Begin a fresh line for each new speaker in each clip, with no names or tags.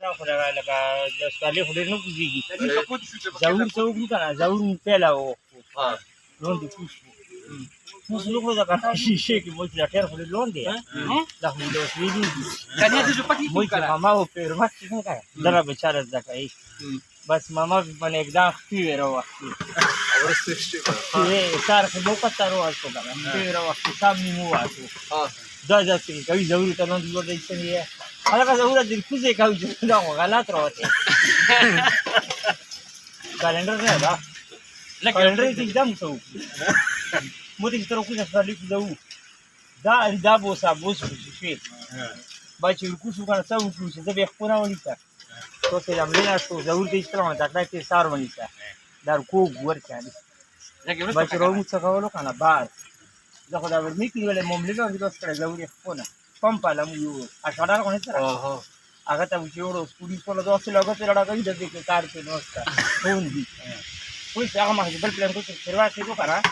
Afuera la Australia fuera no kuzigi. Zaur sau kana zaur pela o. Londe kusu. Kusu lo da kana shishe ki mochi la terra fuera londe. La mundo swidi.
Kanya de pati
Mochi mama o per ma kana. Dara bechara da kai. बस मामा भी मैंने एकदम पीवे रहो वक्त
और
ये सार से बहुत तारो आज को करा पीवे रहो वक्त सब नीमू आज
हाँ
दस दस की कभी जरूरी तो नहीं बोलते इसलिए अलग का जरूरत दिल खुद से कभी जरूरी हो गलत रहते कैलेंडर है ना कैलेंडर एकदम सो मुझे इस तरह कुछ ऐसा लिख दो दा बोसा बोस कुछ बच्चे कुछ करना सब कुछ जब एक पूरा हो लिखा तो से हम लेना तो जरूर के इस तरह होता है कि सार बनी सा दार को गुवर चाली बच्चे रोग मुझसे कहो लो खाना बाहर देखो दावर मिकी वाले मोमले का भी तो स्ट्रेस जरूर है कोना पंप आला मुझे आशादार कौन सा आगे तब जोड़ो पुलिस वाला तो असली लोगों से लड़ा कहीं दे के कार पे नोस्ता फोन भी कोई सागा मार बल प्लान को फिरवा से तो करा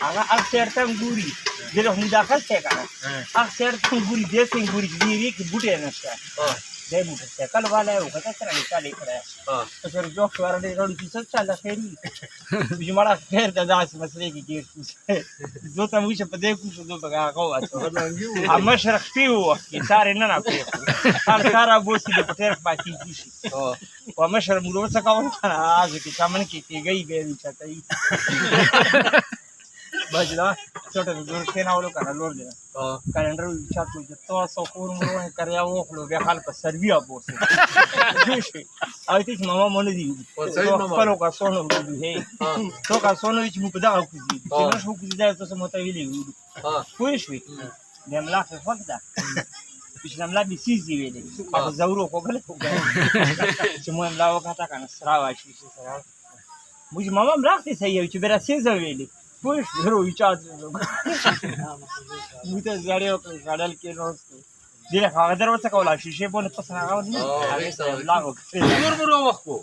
आगे अक्सर तक गुरी दिल हम दाखल से करा अक्सर तक गुरी जैसे गुरी दीवी की बूटे नस्ता दे बूटे से कल वाला है वो कहता चला निकाले करा तो फिर जो खबर दे रोड की सब चला फेरी बीच मारा फिर दास मसले की गेट जो तम मुझे पता है कुछ जो बगा को हम शरख فيه कि सारे ना ना पे सारा बोसी de putere fati kishi وما شر مولو سكاون आज की सामने की गई बेरी चटाई बजला छोटे दूर के ना वालों का लोड दे कैलेंडर विचार को तो सो कोर मुरो है करया वो फ्लो बेखाल पर सर्विया बोस आई थी मामा मन दी पलो का सोनो है तो का सोनो विच मुक दा ku दी no मुक दी da तो समता विली कोई भी demla fe fakda Bislam la bisizi wele kwa zauro ko gale ko gale chimo mla wakata kana srawa shi srawa muji mama mrakte sai yuchi bera seza wele push hero yucha muta zare ko gadal ke nos dire khadar wata ko la shishe bon pasana ga ni la ko
murmuro waqo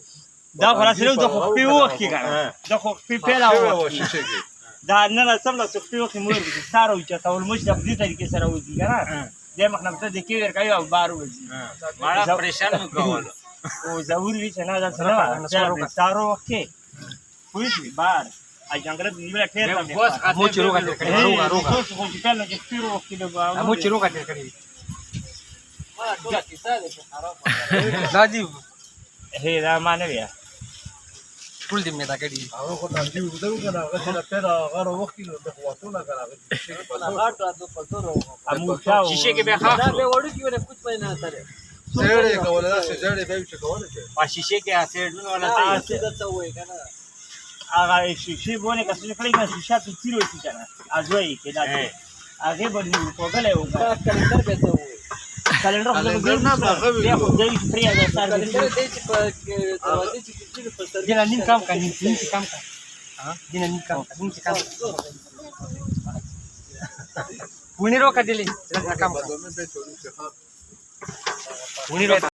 da khalas lo do khpi waqti kana do khpi pela waqti da nana sabla khpi waqti mur saro yucha tawul muj da khdi tarike sara wuzi kana دې مخنه ته د کیور کوي او بار وځي
ماړه پریشان مو کول
او ضروري چې نه دا سره سارو وخت کوئی بار ا جنگل دی ولا ټیر ته
مو چیرو کټ کړی
روغا خو چې کله چې پیرو وخت دی
مو چیرو کټ کړی ما ټول کیسه ده خراب دادی
هي دا مانویا
ټول دې مې دا کړی
هغه کو تاسو ودو کنه هغه پیدا غره وخت نو د قوتونه کنه
غاټ راځو پټورو
امو چاو
شیشه کې به خاص به وړو کې ونه کچھ مې نه سره
زړې کوله دا زړې به چې کوله
ا شیشه کې اسیډ ولا څه څه وای کنه
هغه شیشه بونه که څه کړی که شیشه ته تیرو شي کنه ازوي کې دا هغه باندې کوګله یو
کلندر به څه وای
کلندر نه غوي یو دای فری دا سر
کلندر دې چې په دروازې چې په سر
دینه نیم کام کوي نیم کام کوي ها دینه نیم کام
ونی روکا دلی کام
به ټول څه
ونی روکا